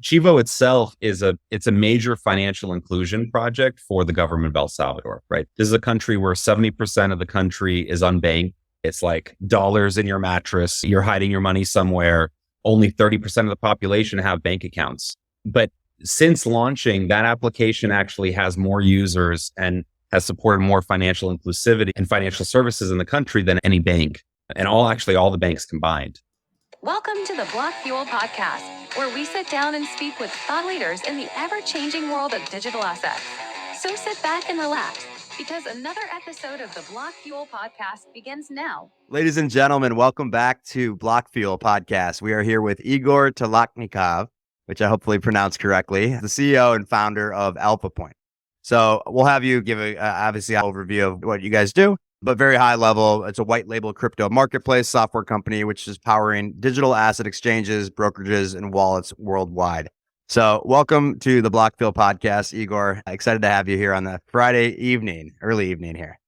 Chivo itself it's a major financial inclusion project for the government of El Salvador, right? This is a country where 70% of the country is unbanked. It's like dollars in your mattress. You're hiding your money somewhere. Only 30% of the population have bank accounts. But since launching, that application actually has more users and has supported more financial inclusivity and financial services in the country than any bank, and all the banks combined. Welcome to the Block Fuel Podcast, where we sit down and speak with thought leaders in the ever-changing world of digital assets. So sit back and relax, because another episode of the Block Fuel Podcast begins now. Ladies and gentlemen, welcome back to Block Fuel Podcast. We are here with Igor Telyatnikov, which I hopefully pronounced correctly, the CEO and founder of AlphaPoint. So we'll have you give obviously an overview of what you guys do, but very high level. It's a white label crypto marketplace software company, which is powering digital asset exchanges, brokerages, and wallets worldwide. So welcome to the Block Fuel Podcast, Igor. Excited to have you here on the Friday evening, early evening here.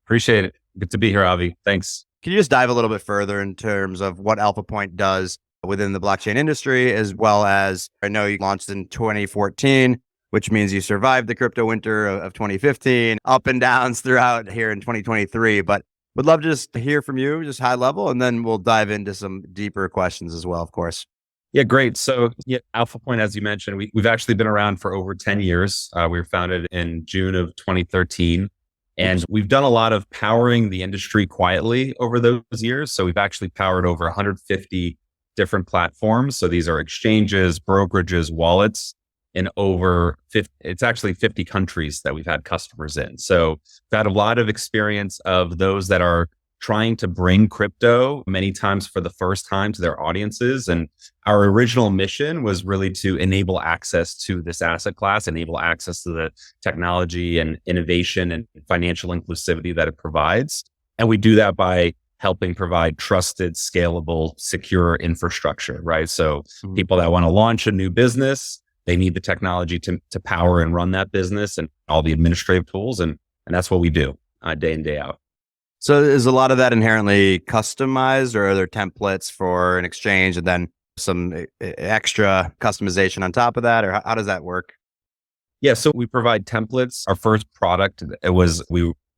Appreciate it. Good to be here, Avi. Thanks. Can you just dive a little bit further in terms of what AlphaPoint does within the blockchain industry, as well as I know you launched in 2014, which means you survived the crypto winter of 2015, up and downs throughout here in 2023. But would love to just hear from you, just high level, and then we'll dive into some deeper questions as well, of course. Yeah, great. So AlphaPoint, as you mentioned, we've actually been around for over 10 years. We were founded in June of 2013. And we've done a lot of powering the industry quietly over those years. So we've actually powered over 150 different platforms. So these are exchanges, brokerages, wallets in over 50, it's actually 50 countries that we've had customers in. So we've had a lot of experience of those that are trying to bring crypto many times for the first time to their audiences. And our original mission was really to enable access to this asset class, enable access to the technology and innovation and financial inclusivity that it provides. And we do that by helping provide trusted, scalable, secure infrastructure, right? So people that want to launch a new business, they need the technology to power and run that business and all the administrative tools. And that's what we do day in, day out. So is a lot of that inherently customized, or are there templates for an exchange and then some extra customization on top of that? Or how does that work? Yeah, so we provide templates. Our first product,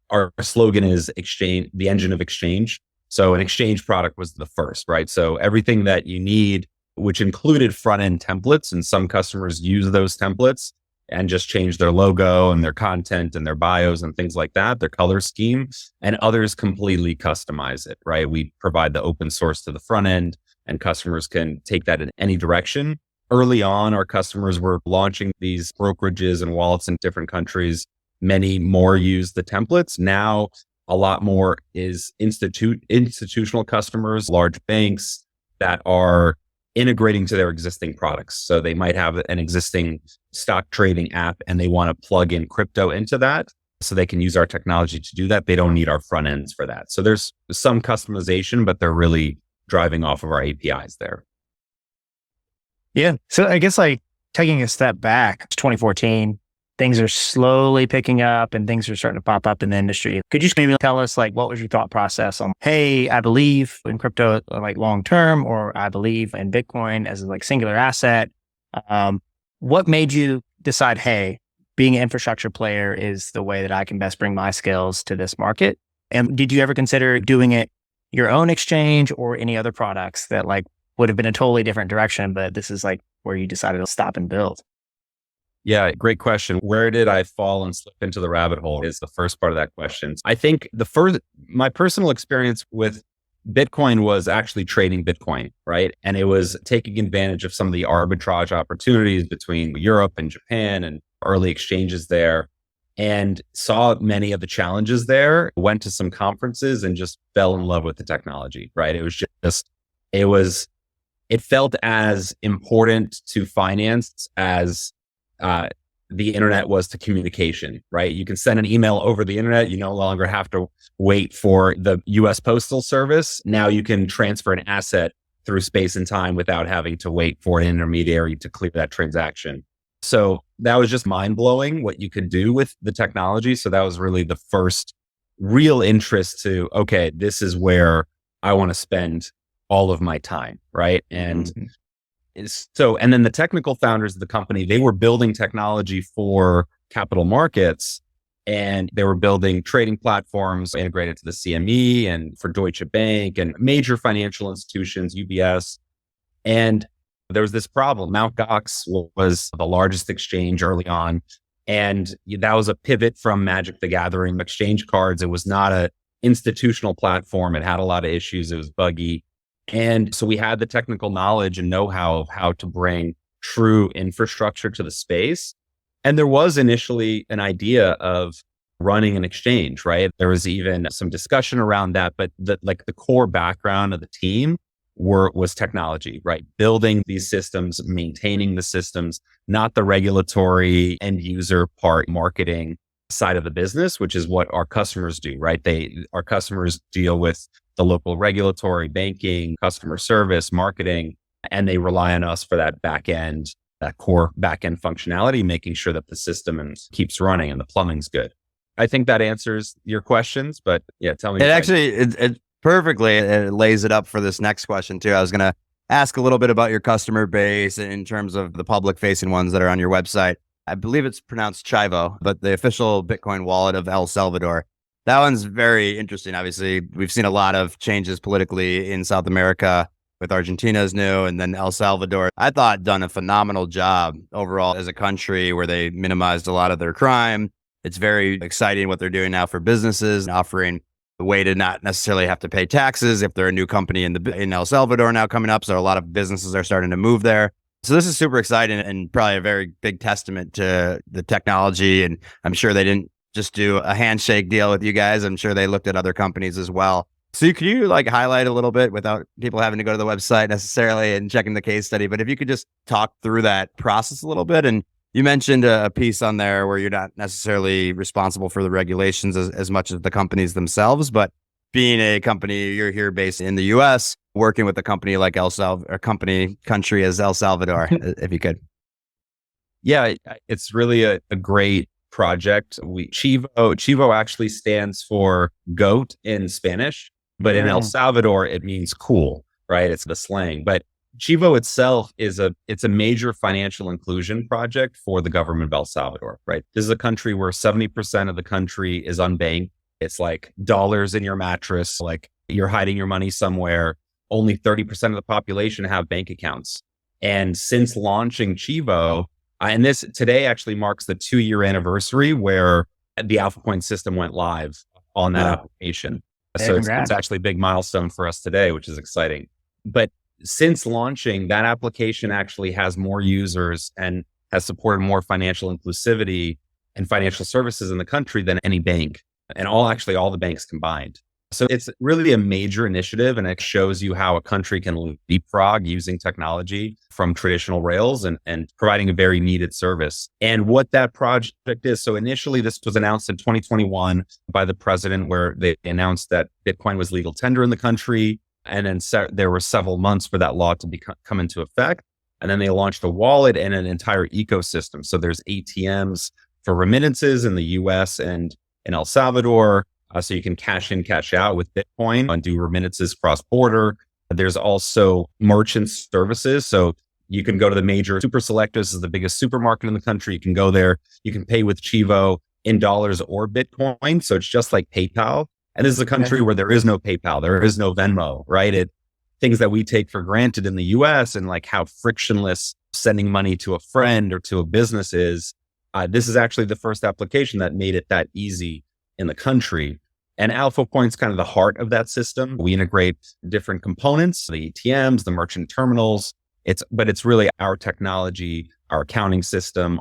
our slogan is exchange, the engine of exchange. So an exchange product was the first, right? So everything that you need, which included front-end templates, and some customers use those templates and just change their logo and their content and their bios and things like that, their color scheme, and others completely customize it, right? We provide the open source to the front end, and customers can take that in any direction. Early on, our customers were launching these brokerages and wallets in different countries. Many more use the templates. Now, a lot more is institutional customers, large banks that are integrating to their existing products. So they might have an existing stock trading app and they want to plug in crypto into that so they can use our technology to do that. They don't need our front ends for that. So there's some customization, but they're really driving off of our APIs there. Yeah. So I guess like taking a step back, 2014, things are slowly picking up and things are starting to pop up in the industry. Could you just maybe tell us like, what was your thought process on, hey, I believe in crypto like long-term, or I believe in Bitcoin as a like singular asset? What made you decide, hey, being an infrastructure player is the way that I can best bring my skills to this market? And did you ever consider doing it your own exchange or any other products that like would have been a totally different direction, but this is like where you decided to stop and build? Yeah, great question. Where did I fall and slip into the rabbit hole is the first part of that question. I think my personal experience with Bitcoin was actually trading Bitcoin, right? And it was taking advantage of some of the arbitrage opportunities between Europe and Japan and early exchanges there, and saw many of the challenges there, went to some conferences and just fell in love with the technology, right? It felt as important to finance as the internet was to communication, right? You can send an email over the internet. You no longer have to wait for the US Postal Service. Now you can transfer an asset through space and time without having to wait for an intermediary to clear that transaction. So that was just mind blowing what you could do with the technology. So that was really the first real interest to, okay, this is where I want to spend all of my time, right? And And then the technical founders of the company, they were building technology for capital markets, and they were building trading platforms integrated to the CME and for Deutsche Bank and major financial institutions, UBS. And there was this problem. Mt. Gox was the largest exchange early on. And that was a pivot from Magic the Gathering exchange cards. It was not an institutional platform. It had a lot of issues. It was buggy. And so we had the technical knowledge and know-how of how to bring true infrastructure to the space. And there was initially an idea of running an exchange, right? There was even some discussion around that, but the core background of the team was technology, right? Building these systems, maintaining the systems, not the regulatory end user part, marketing side of the business, which is what our customers do, right? Our customers deal with the local regulatory, banking, customer service, marketing, and they rely on us for that back end, that core back end functionality, making sure that the system keeps running and the plumbing's good. I think that answers your questions, but yeah, tell me. It perfectly. It lays it up for this next question too. I was going to ask a little bit about your customer base in terms of the public facing ones that are on your website. I believe it's pronounced Chivo, but the official Bitcoin wallet of El Salvador. That one's very interesting. Obviously, we've seen a lot of changes politically in South America with Argentina's new and then El Salvador. I thought done a phenomenal job overall as a country where they minimized a lot of their crime. It's very exciting what they're doing now for businesses, offering a way to not necessarily have to pay taxes if they're a new company in El Salvador now coming up. So a lot of businesses are starting to move there. So this is super exciting and probably a very big testament to the technology. And I'm sure they didn't just do a handshake deal with you guys. I'm sure they looked at other companies as well. So could you highlight a little bit without people having to go to the website necessarily and checking the case study, but if you could just talk through that process a little bit. And you mentioned a piece on there where you're not necessarily responsible for the regulations as much as the companies themselves, but being a company, you're here based in the US, working with a company like country as El Salvador, if you could. Yeah, it's really a great project. Chivo actually stands for goat in Spanish, but in El Salvador, it means cool, right? It's the slang. But Chivo itself it's a major financial inclusion project for the government of El Salvador, right? This is a country where 70% of the country is unbanked. It's like dollars in your mattress, like you're hiding your money somewhere. Only 30% of the population have bank accounts. And since launching Chivo, and this today actually marks the 2-year anniversary where the AlphaPoint system went live on that application. So it's actually a big milestone for us today, which is exciting. But since launching, that application actually has more users and has supported more financial inclusivity and financial services in the country than any bank and all the banks combined. So it's really a major initiative, and it shows you how a country can leapfrog using technology from traditional rails and providing a very needed service. And what that project is, so initially this was announced in 2021 by the president, where they announced that Bitcoin was legal tender in the country. And then there were several months for that law to come into effect. And then they launched a wallet and an entire ecosystem. So there's ATMs for remittances in the US and in El Salvador. So you can cash in, cash out with Bitcoin and do remittances cross-border. There's also merchant services. So you can go to the major super selectors, is the biggest supermarket in the country. You can go there. You can pay with Chivo in dollars or Bitcoin. So it's just like PayPal. And this is a country where there is no PayPal, there is no Venmo, right? Things that we take for granted in the US and like how frictionless sending money to a friend or to a business is. This is actually the first application that made it that easy in the country. And AlphaPoint's kind of the heart of that system. We integrate different components, the ATMs, the merchant terminals. But it's really our technology, our accounting system,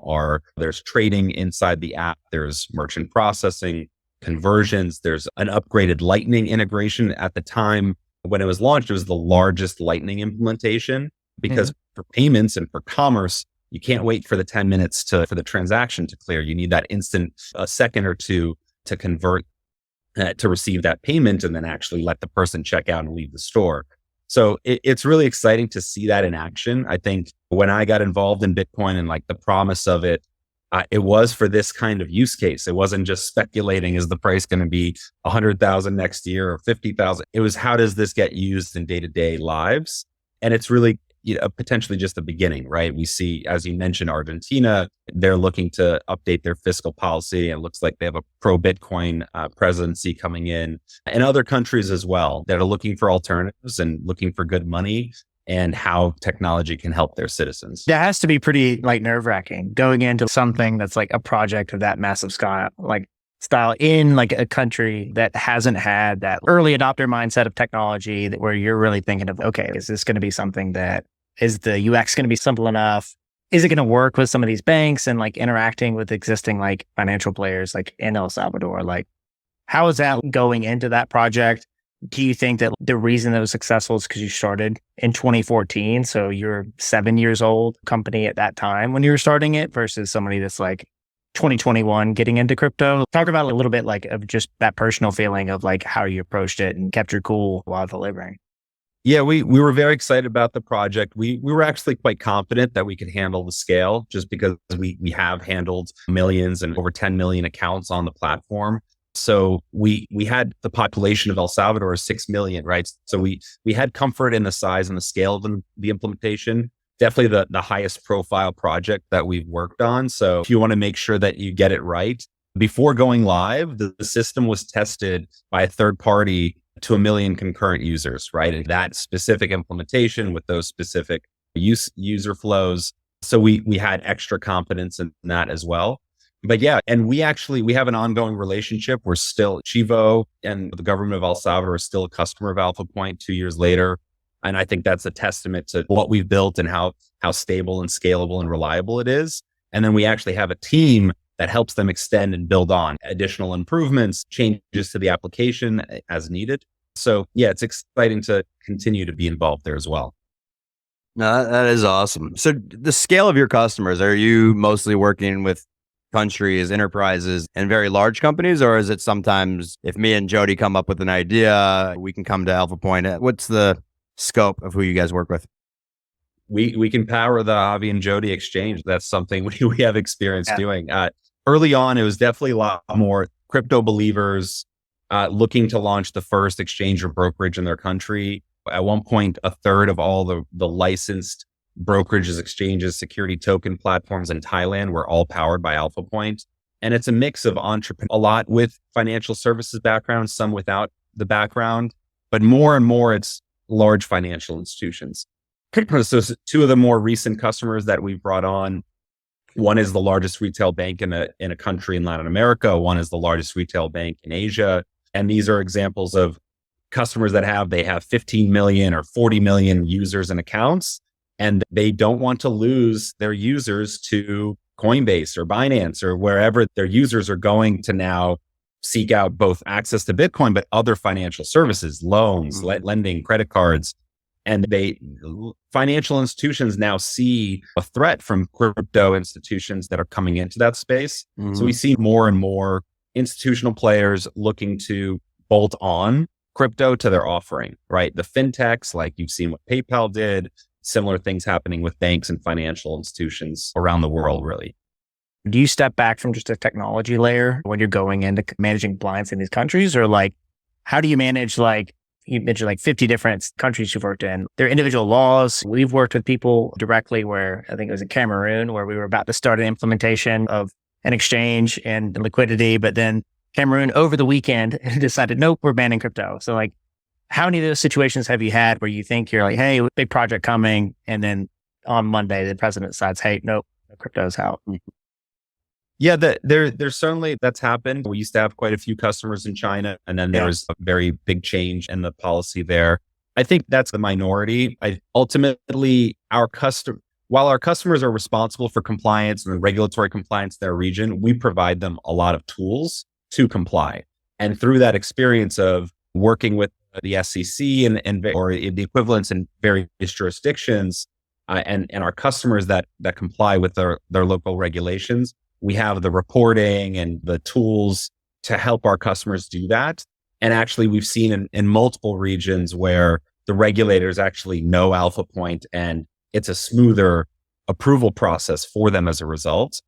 there's trading inside the app, there's merchant processing, conversions, there's an upgraded Lightning integration. At the time when it was launched, it was the largest Lightning implementation because for payments and for commerce, you can't wait for the 10 minutes for the transaction to clear. You need that instant, a second or two to convert, to receive that payment and then actually let the person check out and leave the store. So it's really exciting to see that in action. I think when I got involved in Bitcoin and like the promise of it, it was for this kind of use case. It wasn't just speculating, is the price going to be 100,000 next year or 50,000? It was, how does this get used in day-to-day lives? And it's really, potentially just the beginning, right? We see, as you mentioned, Argentina, they're looking to update their fiscal policy. It looks like they have a pro-Bitcoin presidency coming in, and other countries as well that are looking for alternatives and looking for good money and how technology can help their citizens. That has to be pretty like nerve-wracking going into something that's like a project of that massive scale, style in like a country that hasn't had that early adopter mindset of technology where you're really thinking of, okay, is this going to be something that is the UX going to be simple enough? Is it going to work with some of these banks and like interacting with existing like financial players like in El Salvador? Like, how is that going into that project? Do you think that the reason that was successful is because you started in 2014? So you're 7 years old company at that time when you were starting it versus somebody that's like 2021 getting into crypto. Talk about a little bit like of just that personal feeling of like how you approached it and kept your cool while delivering. Yeah, we were very excited about the project. We were actually quite confident that we could handle the scale just because we have handled millions and over 10 million accounts on the platform. So we had the population of El Salvador is 6 million, right? So we had comfort in the size and the scale of the implementation. Definitely the highest profile project that we've worked on. So if you want to make sure that you get it right, before going live, the system was tested by a third party to 1 million concurrent users, right? And that specific implementation with those specific user flows. So we had extra confidence in that as well. But yeah, and we have an ongoing relationship. We're still, Chivo and the government of El Salvador is still a customer of AlphaPoint 2 years later. And I think that's a testament to what we've built and how stable and scalable and reliable it is. And then we actually have a team that helps them extend and build on additional improvements, changes to the application as needed. So yeah, it's exciting to continue to be involved there as well. No, that is awesome. So the scale of your customers, are you mostly working with countries, enterprises, and very large companies? Or is it sometimes if me and Jody come up with an idea, we can come to AlphaPoint? What's the scope of who you guys work with? We can power the Avi and Jody exchange. That's something we have experience doing. Early on, it was definitely a lot more crypto believers looking to launch the first exchange or brokerage in their country. At one point, a third of all the licensed brokerages, exchanges, security token platforms in Thailand were all powered by AlphaPoint. And it's a mix of entrepreneurs, a lot with financial services background, some without the background, but more and more it's large financial institutions. So two of the more recent customers that we've brought on, one is the largest retail bank in a country in Latin America. One is the largest retail bank in Asia. And these are examples of customers that they have 15 million or 40 million users and accounts, and they don't want to lose their users to Coinbase or Binance or wherever their users are going to now seek out both access to Bitcoin, but other financial services, loans, lending, credit cards. And financial institutions now see a threat from crypto institutions that are coming into that space. So we see more and more institutional players looking to bolt on crypto to their offering, right? The fintechs, like you've seen what PayPal did, similar things happening with banks and financial institutions around the world, really. Do you step back from just a technology layer when you're going into managing compliance in these countries? Or like, how do you manage, like, you mentioned like 50 different countries you've worked in, their individual laws. We've worked with people directly where I think it was in Cameroon where we were about to start an implementation of an exchange and liquidity, but then Cameroon over the weekend decided, nope, we're banning crypto. So like, how many of those situations have you had where you think you're like, hey, big project coming, and then on Monday, the president decides, hey, nope, crypto's out? Yeah, there's certainly that's happened. We used to have quite a few customers in China, and then there was a very big change in the policy there. I think that's the minority. Ultimately, while our customers are responsible for compliance and regulatory compliance in their region, we provide them a lot of tools to comply. And through that experience of working with the SEC or the equivalents in various jurisdictions, and our customers that comply with their local regulations, we have the reporting and the tools to help our customers do that. And actually, we've seen in multiple regions where the regulators actually know AlphaPoint, and it's a smoother approval process for them as a result,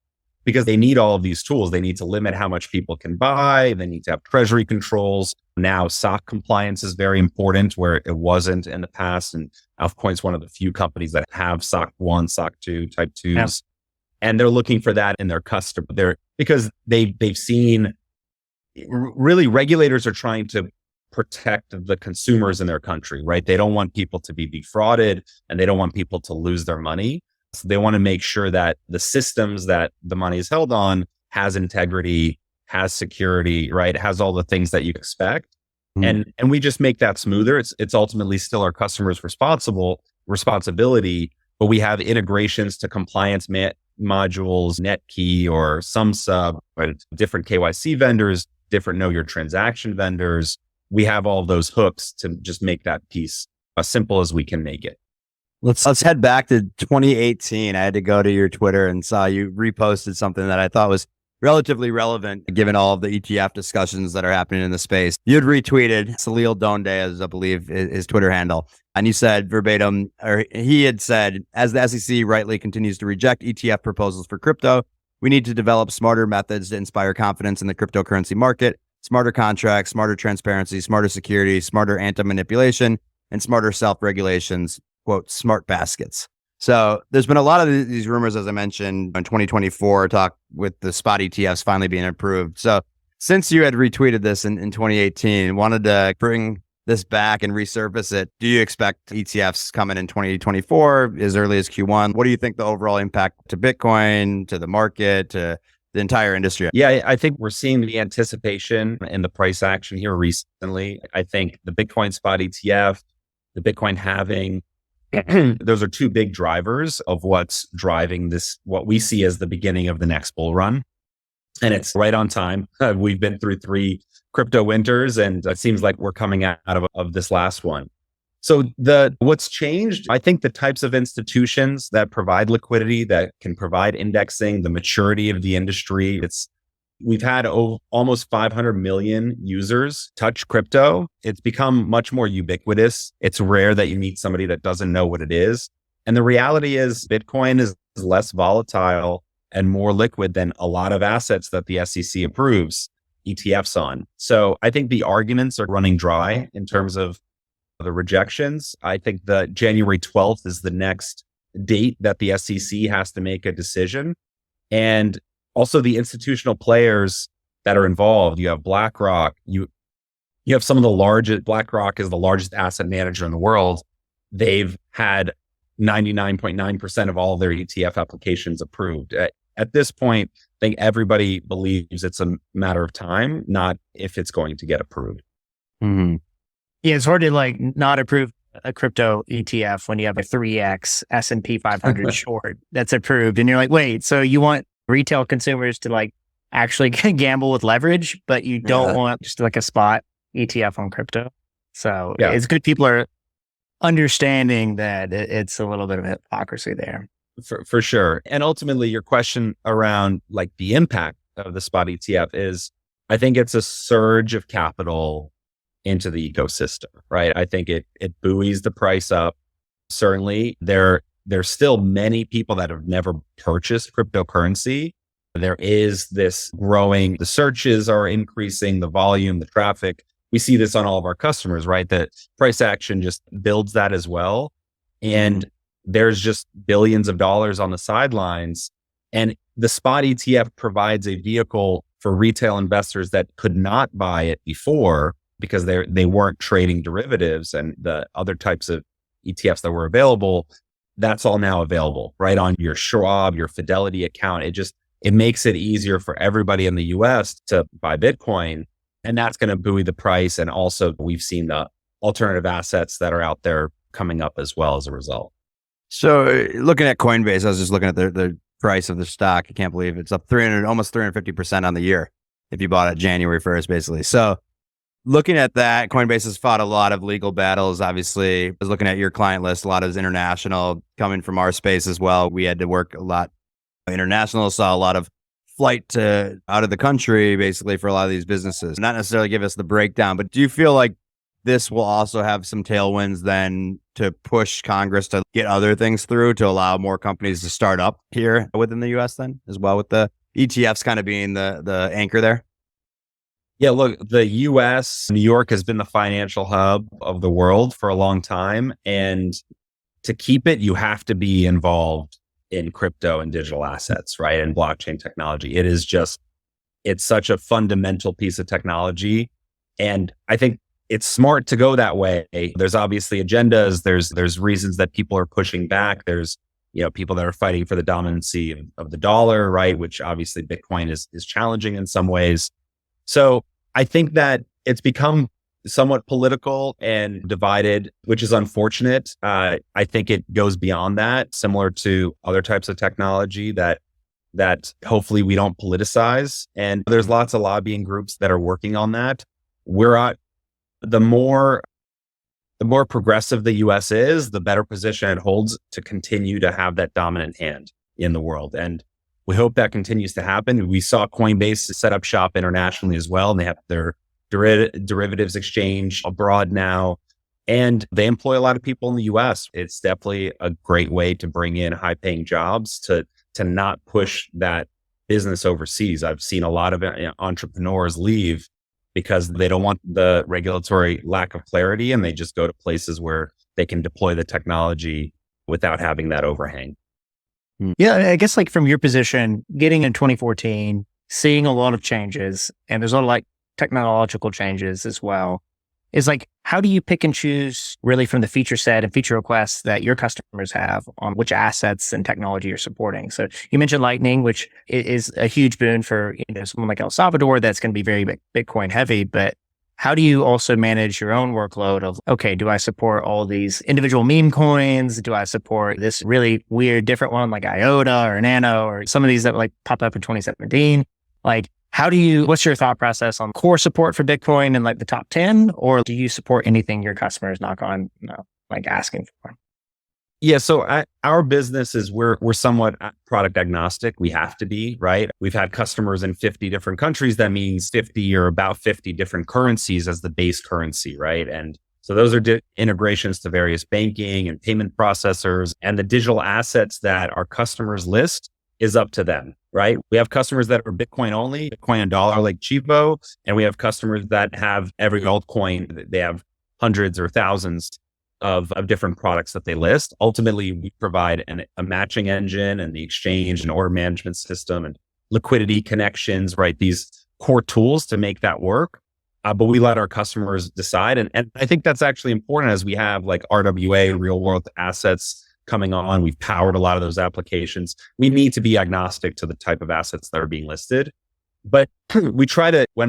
because they need all of these tools. They need to limit how much people can buy. They need to have treasury controls. Now, SOC compliance is very important where it wasn't in the past. And AlphaPoint's one of the few companies that have SOC 1, SOC 2, type 2s. Yeah. And they're looking for that in their customer because they've seen really regulators are trying to protect the consumers in their country, right? They don't want people to be defrauded and they don't want people to lose their money. So they want to make sure that the systems that the money is held on has integrity, has security, right? It has all the things that you expect. And we just make that smoother. It's ultimately still our customers' responsibility, but we have integrations to compliance modules, NetKey or SumSub, right? Different KYC vendors, different know your transaction vendors. We have all those hooks to just make that piece as simple as we can make it. Let's head back to 2018. I had to go to your Twitter and saw you reposted something that I thought was relatively relevant given all of the ETF discussions that are happening in the space. You had retweeted Salil Donde, as I believe his Twitter handle, and you said verbatim, or he had said, as the SEC rightly continues to reject ETF proposals for crypto, we need to develop smarter methods to inspire confidence in the cryptocurrency market. Smarter contracts, smarter transparency, smarter security, smarter anti-manipulation, and smarter self-regulations, quote, smart baskets. So there's been a lot of these rumors, as I mentioned, in 2024, talk with the spot ETFs finally being approved. So since you had retweeted this in 2018, wanted to bring this back and resurface it. Do you expect ETFs coming in 2024 as early as Q1? What do you think the overall impact to Bitcoin, to the market, to the entire industry? Yeah, I think we're seeing the anticipation and the price action here recently. I think the Bitcoin spot ETF, the Bitcoin halving, those are two big drivers of what's driving this, what we see as the beginning of the next bull run. And it's right on time. We've been through 3 crypto winters and it seems like we're coming out of this last one. So what's changed, I think the types of institutions that provide liquidity, that can provide indexing, the maturity of the industry, we've had almost 500 million users touch crypto. It's become much more ubiquitous. It's rare that you meet somebody that doesn't know what it is. And the reality is Bitcoin is less volatile and more liquid than a lot of assets that the SEC approves ETFs on. So I think the arguments are running dry in terms of the rejections. I think the January 12th is the next date that the SEC has to make a decision. And also the institutional players that are involved. You have BlackRock. You have some of the largest. BlackRock is the largest asset manager in the world. They've had 99.9% of all their ETF applications approved. At this point, I think everybody believes it's a matter of time, not if it's going to get approved. Mm-hmm. Yeah, it's hard to not approve a crypto ETF when you have a 3x S&P 500 short that's approved. And you're like, wait, so you want retail consumers to actually gamble with leverage, but you don't want just a spot ETF on crypto. So it's good people are understanding that it's a little bit of hypocrisy there. For sure. And ultimately your question around the impact of the spot ETF is, I think it's a surge of capital into the ecosystem, right? I think it buoys the price up. Certainly there's still many people that have never purchased cryptocurrency. There is this growing, the searches are increasing, the volume, the traffic. We see this on all of our customers, right? That price action just builds that as well. And there's just billions of dollars on the sidelines. And the spot ETF provides a vehicle for retail investors that could not buy it before because they weren't trading derivatives and the other types of ETFs that were available. That's all now available right on your Schwab, your Fidelity account. It makes it easier for everybody in the US to buy Bitcoin. And that's going to buoy the price. And also we've seen the alternative assets that are out there coming up as well as a result. So looking at Coinbase, I was just looking at the price of the stock. I can't believe it's up almost 350% on the year if you bought it January 1st, basically. So looking at that, Coinbase has fought a lot of legal battles. Obviously, I was looking at your client list. A lot is international, coming from our space as well. We had to work a lot international, saw a lot of flight out of the country, basically, for a lot of these businesses. Not necessarily give us the breakdown, but do you feel like this will also have some tailwinds then to push Congress to get other things through to allow more companies to start up here within the US then as well with the ETFs kind of being the anchor there? Yeah, look, the US, New York has been the financial hub of the world for a long time. And to keep it, you have to be involved in crypto and digital assets, right? And blockchain technology. It's such a fundamental piece of technology. And I think it's smart to go that way. There's obviously agendas. There's reasons that people are pushing back. There's, people that are fighting for the dominancy of the dollar, right? Which obviously Bitcoin is challenging in some ways. So I think that it's become somewhat political and divided, which is unfortunate. I think it goes beyond that, similar to other types of technology that hopefully we don't politicize. And there's lots of lobbying groups that are working on that. The more progressive the US is, the better position it holds to continue to have that dominant hand in the world. And we hope that continues to happen. We saw Coinbase set up shop internationally as well, and they have their derivatives exchange abroad now. And they employ a lot of people in the US. It's definitely a great way to bring in high paying jobs to not push that business overseas. I've seen a lot of entrepreneurs leave because they don't want the regulatory lack of clarity, and they just go to places where they can deploy the technology without having that overhang. Yeah, I guess like from your position, getting in 2014, seeing a lot of changes, and there's a lot of like technological changes as well, is like, how do you pick and choose really from the feature set and feature requests that your customers have on which assets and technology you're supporting? So you mentioned Lightning, which is a huge boon for someone like El Salvador that's going to be very Bitcoin heavy, but how do you also manage your own workload of, okay, do I support all these individual meme coins? Do I support this really weird different one like IOTA or Nano or some of these that like pop up in 2017? Like, what's your thought process on core support for Bitcoin in like the top 10? Or do you support anything your customers knock on, like asking for? Yeah. So our business is we're somewhat product agnostic. We have to be, right? We've had customers in 50 different countries. That means 50 or about 50 different currencies as the base currency, right? And so those are integrations to various banking and payment processors, and the digital assets that our customers list is up to them, right? We have customers that are Bitcoin only, Bitcoin and dollar like Chivo, and we have customers that have every altcoin. They have hundreds or thousands of different products that they list. Ultimately, we provide a matching engine and the exchange and order management system and liquidity connections, right? These core tools to make that work. But we let our customers decide. And I think that's actually important as we have like RWA, real world assets coming on. We've powered a lot of those applications. We need to be agnostic to the type of assets that are being listed. But when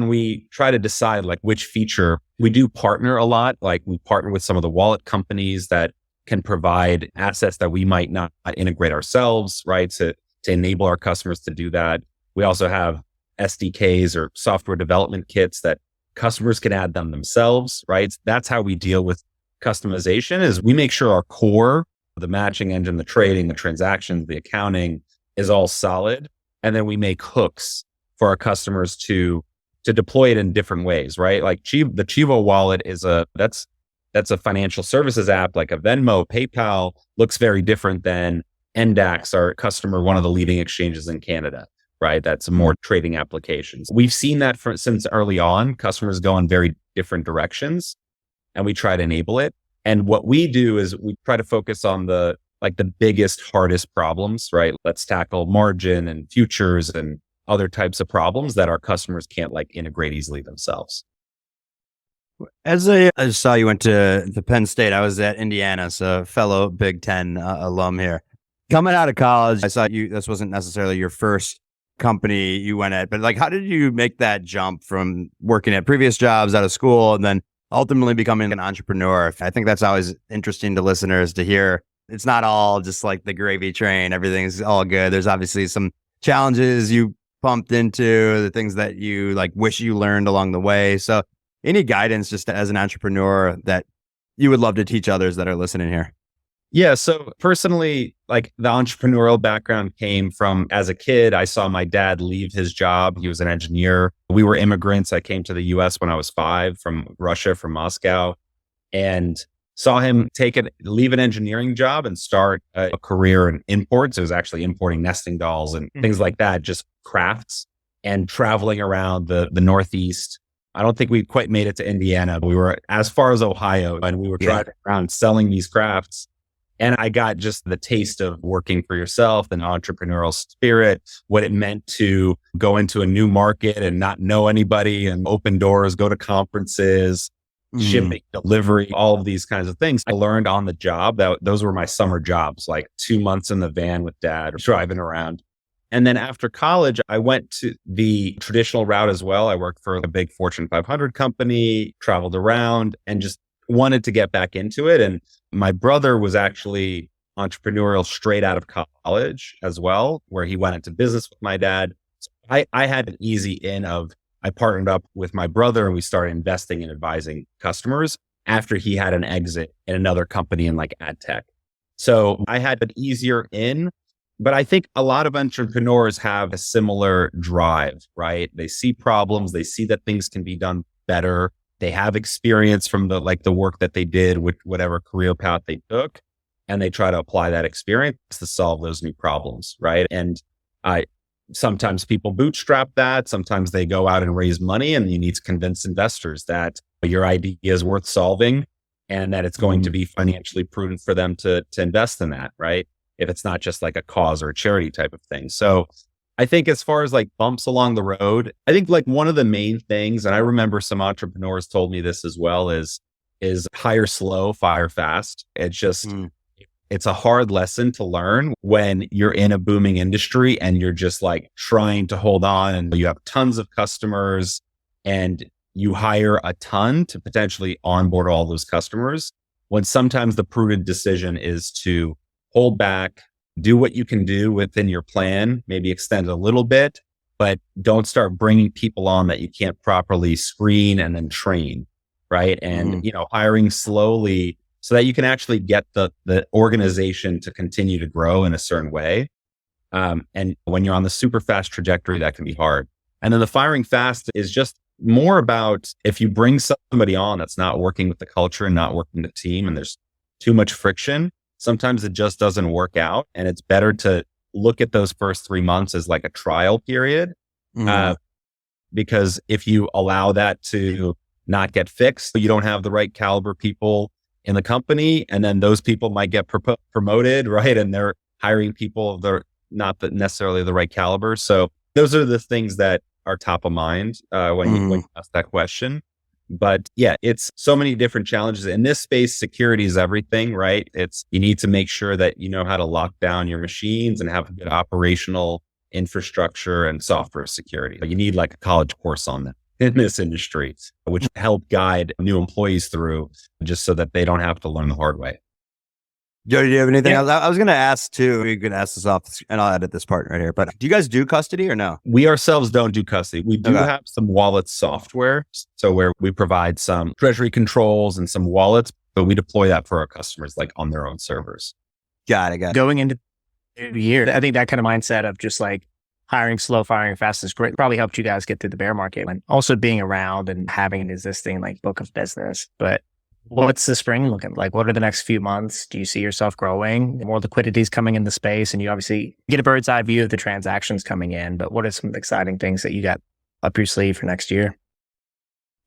we try to decide like which feature, we do partner a lot. Like we partner with some of the wallet companies that can provide assets that we might not integrate ourselves, right? To enable our customers to do that. We also have SDKs or software development kits that customers can add them themselves, right? That's how we deal with customization, is we make sure our core, the matching engine, the trading, the transactions, the accounting is all solid. And then we make hooks for our customers to deploy it in different ways, right? Like the Chivo Wallet that's a financial services app, like a Venmo, PayPal, looks very different than NDAX, our customer, one of the leading exchanges in Canada, right? That's more trading applications. We've seen that since early on. Customers go in very different directions, and we try to enable it. And what we do is we try to focus on the biggest, hardest problems, right? Let's tackle margin and futures and other types of problems that our customers can't like integrate easily themselves. I saw you went to Penn State. I was at Indiana, so fellow Big Ten alum here. Coming out of college, I saw this wasn't necessarily your first company you went at, but like, how did you make that jump from working at previous jobs out of school and then ultimately becoming an entrepreneur? I think that's always interesting to listeners to hear. It's not all just like the gravy train. Everything's all good. There's obviously some challenges you bumped into, the things that you like wish you learned along the way. So any guidance just as an entrepreneur that you would love to teach others that are listening here? Yeah. So personally, like the entrepreneurial background came from as a kid, I saw my dad leave his job. He was an engineer. We were immigrants. I came to the US when I was 5 from Russia, from Moscow. And saw him leave an engineering job and start a career in imports. It was actually importing nesting dolls and things like that, just crafts, and traveling around the Northeast. I don't think we quite made it to Indiana. We were as far as Ohio, and we were driving around selling these crafts. And I got just the taste of working for yourself, an entrepreneurial spirit, what it meant to go into a new market and not know anybody and open doors, go to conferences, shipping, delivery, all of these kinds of things. I learned on the job. Those were my summer jobs, like 2 months in the van with dad, driving around. And then after college, I went to the traditional route as well. I worked for a big Fortune 500 company, traveled around, and just wanted to get back into it. And my brother was actually entrepreneurial straight out of college as well, where he went into business with my dad. So I had an easy in of, I partnered up with my brother and we started investing and advising customers after he had an exit in another company in like ad tech. So I had an easier in, but I think a lot of entrepreneurs have a similar drive, right? They see problems, they see that things can be done better. They have experience from the work that they did with whatever career path they took, and they try to apply that experience to solve those new problems, right? And sometimes people bootstrap that. Sometimes they go out and raise money, and you need to convince investors that your idea is worth solving and that it's going to be financially prudent for them to invest in that, right? If it's not just like a cause or a charity type of thing. So I think as far as like bumps along the road, I think like one of the main things, and I remember some entrepreneurs told me this as well, is hire slow, fire fast. It's just, it's a hard lesson to learn when you're in a booming industry and you're just like trying to hold on and you have tons of customers and you hire a ton to potentially onboard all those customers, when sometimes the prudent decision is to hold back, do what you can do within your plan, maybe extend it a little bit, but don't start bringing people on that you can't properly screen and then train, right? And, hiring slowly so that you can actually get the organization to continue to grow in a certain way. And when you're on the super fast trajectory, that can be hard. And then the firing fast is just more about if you bring somebody on that's not working with the culture and not working the team and there's too much friction, sometimes it just doesn't work out. And it's better to look at those first 3 months as like a trial period. Because if you allow that to not get fixed, you don't have the right caliber people in the company. And then those people might get promoted, right? And they're hiring people that are not necessarily the right caliber. So those are the things that are top of mind when you ask that question. But yeah, it's so many different challenges in this space. Security is everything, right? You need to make sure that you know how to lock down your machines and have a good operational infrastructure and software security. You need like a college course on that in this industry, which help guide new employees through just so that they don't have to learn the hard way. Joe, do you have anything else? I was going to ask too, you can ask this off and I'll edit this part right here, but do you guys do custody or no? We ourselves don't do custody. We do have some wallet software. So where we provide some treasury controls and some wallets, but we deploy that for our customers, like on their own servers. Got it. Going into the year, I think that kind of mindset of just like hiring slow, firing fast is great. Probably helped you guys get through the bear market and also being around and having an existing like book of business. But what's the spring looking like? What are the next few months? Do you see yourself growing? More liquidity is coming in the space and you obviously get a bird's eye view of the transactions coming in, but what are some exciting things that you got up your sleeve for next year?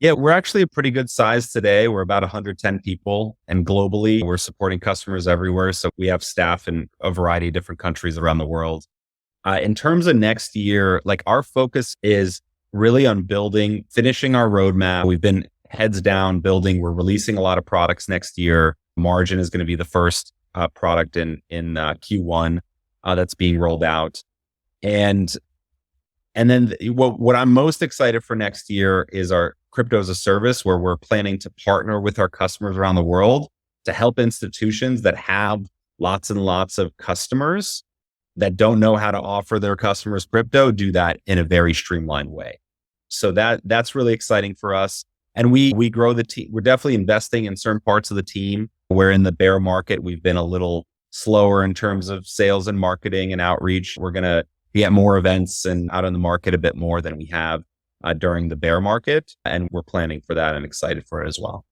Yeah, we're actually a pretty good size today. We're about 110 people and globally we're supporting customers everywhere. So we have staff in a variety of different countries around the world. In terms of next year, like our focus is really on finishing our roadmap. We've been heads down building. We're releasing a lot of products next year. Margin is going to be the first product in Q1 that's being rolled out. And then what I'm most excited for next year is our crypto as a service, where we're planning to partner with our customers around the world to help institutions that have lots and lots of customers that don't know how to offer their customers crypto, do that in a very streamlined way. So that's really exciting for us. And we grow the team. We're definitely investing in certain parts of the team where in the bear market, we've been a little slower in terms of sales and marketing and outreach. We're going to be at more events and out in the market a bit more than we have during the bear market. And we're planning for that and excited for it as well.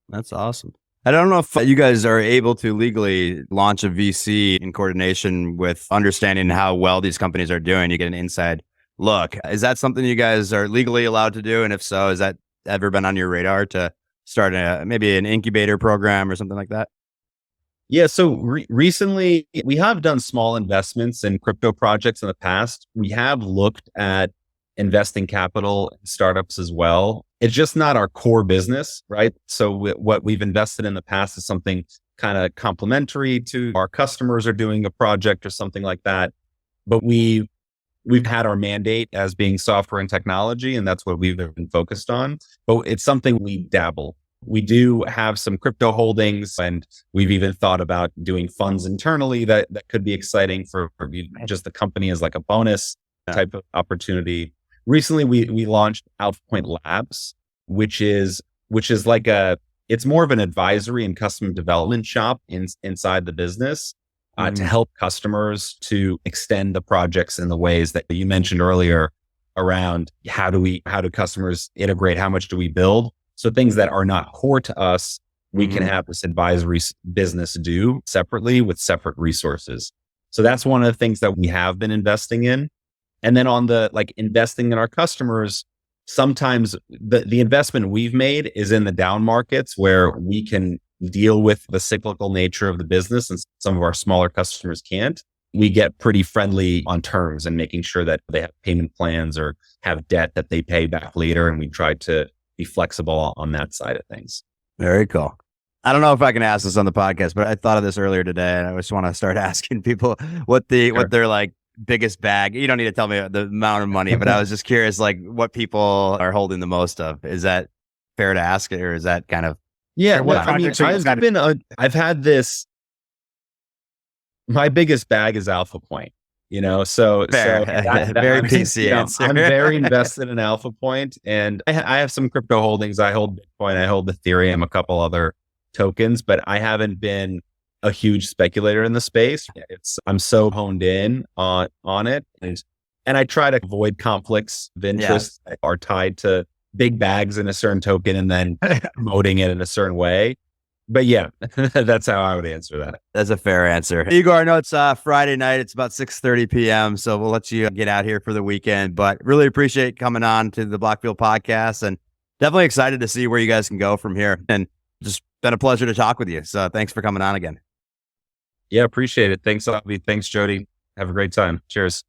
That's awesome. I don't know if you guys are able to legally launch a VC in coordination with understanding how well these companies are doing. You get an inside look. Is that something you guys are legally allowed to do? And if so, has that ever been on your radar to start maybe an incubator program or something like that? Yeah. So recently, we have done small investments in crypto projects in the past. We have looked at investing capital in startups as well. It's just not our core business, right? So what we've invested in the past is something kind of complementary to our customers are doing a project or something like that. But we've had our mandate as being software and technology, and that's what we've been focused on. But it's something we dabble. We do have some crypto holdings, and we've even thought about doing funds internally that could be exciting for just the company as like a bonus type of opportunity. Recently, we launched AlphaPoint Labs, which is like it's more of an advisory and custom development shop inside the business to help customers to extend the projects in the ways that you mentioned earlier around how do customers integrate, how much do we build? So things that are not core to us, we can have this advisory business do separately with separate resources. So that's one of the things that we have been investing in. And then on the investing in our customers, sometimes the investment we've made is in the down markets where we can deal with the cyclical nature of the business and some of our smaller customers can't. We get pretty friendly on terms and making sure that they have payment plans or have debt that they pay back later. And we try to be flexible on that side of things. Very cool. I don't know if I can ask this on the podcast, but I thought of this earlier today, and I just want to start asking people what their biggest bag. You don't need to tell me the amount of money, but I was just curious, what people are holding the most of. Is that fair to ask, or is that kind of? Yeah, I've had this. My biggest bag is AlphaPoint. So Fair. Very PC answer. I'm very invested in AlphaPoint, and I have some crypto holdings. I hold Bitcoin, I hold Ethereum, a couple other tokens, but I haven't been a huge speculator in the space. I'm so honed in on it, and I try to avoid conflicts of interest that are tied to big bags in a certain token and then promoting it in a certain way. But yeah, that's how I would answer that. That's a fair answer. Igor, I know it's Friday night. It's about 6:30 p.m. So we'll let you get out here for the weekend, but really appreciate coming on to the Blockfield podcast, and definitely excited to see where you guys can go from here. And just been a pleasure to talk with you. So thanks for coming on again. Yeah, appreciate it. Thanks, Avi. Thanks, Jody. Have a great time. Cheers.